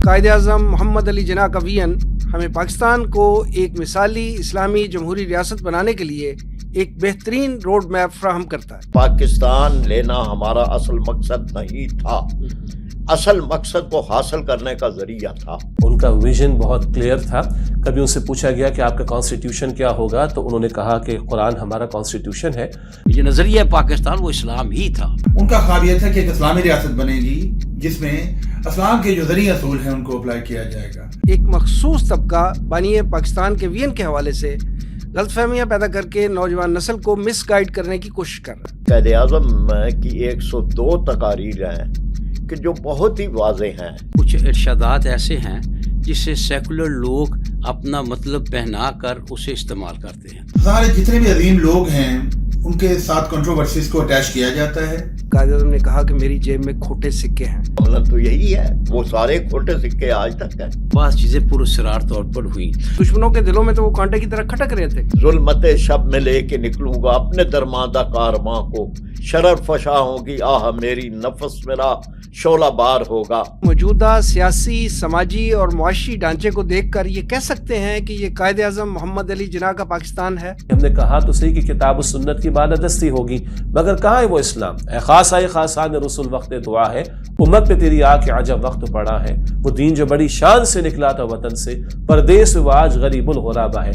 قائد اعظم محمد علی جناح کا ویژن ہمیں پاکستان کو ایک مثالی اسلامی جمہوری ریاست بنانے کے لیے ایک بہترین روڈ میپ فراہم کرتا ہے۔ پاکستان لینا ہمارا اصل مقصد نہیں تھا، اصل مقصد کو حاصل کرنے کا ذریعہ تھا۔ ان کا ویژن بہت کلیئر تھا۔ کبھی ان سے پوچھا گیا کہ آپ کا کانسٹیٹیوشن کیا ہوگا تو انہوں نے کہا کہ قرآن ہمارا کانسٹیٹیوشن ہے۔ یہ نظریہ پاکستان وہ اسلام ہی تھا۔ ان کا خواب یہ تھا کہ ایک اسلامی ریاست بنے گی جس میں اسلام کے جو ذریعہ اصول ہیں ان کو اپلائی کیا جائے گا۔ ایک مخصوص طبقہ بانی پاکستان کے ویژن کے حوالے سے غلط فہمیاں پیدا کر کے نوجوان نسل کو مس گائیڈ کرنے کی کوشش کر رہا ہے۔ قائد اعظم کی 102 تقاریر ہیں کہ جو بہت ہی واضح ہیں۔ کچھ ارشادات ایسے ہیں جسے سیکولر لوگ اپنا مطلب پہنا کر اسے استعمال کرتے ہیں۔ سارے جتنے بھی عظیم لوگ ہیں ان کے ساتھ کنٹروورسیز کو اٹیچ کیا جاتا ہے۔ قائد اعظم نے کہا کہ میری جیب میں کھوٹے سکے ہیں۔ معاملہ تو یہی ہے، وہ سارے کھوٹے سکے آج تک ہیں۔ بعض چیزیں پراسرار طور پر ہوئیں۔ دشمنوں کے دلوں میں تو وہ کانٹے کی طرح کھٹک رہے تھے۔ ظلمت شب میں لے کے نکلوں گا اپنے درماندہ کارواں کو، شرر فشاں ہوگی آہ میری نفس میرا شعلہ بار ہوگا۔ موجودہ سیاسی، سماجی اور معاشی ڈھانچے کو دیکھ کر یہ کہہ سکتے ہیں کہ یہ قائد اعظم محمد علی جناح کا پاکستان ہے۔ ہم نے کہا تو صحیح کہ کتاب و سنت کی بالادستی ہوگی، مگر کہاں ہے وہ اسلام؟ اے خاصائے خاصان رسول وقت دعا ہے، امت پہ تیری آ کے عجب وقت پڑا ہے۔ وہ دین جو بڑی شان سے نکلا تھا وطن سے، پردیس و آج غریب الغرابہ ہے۔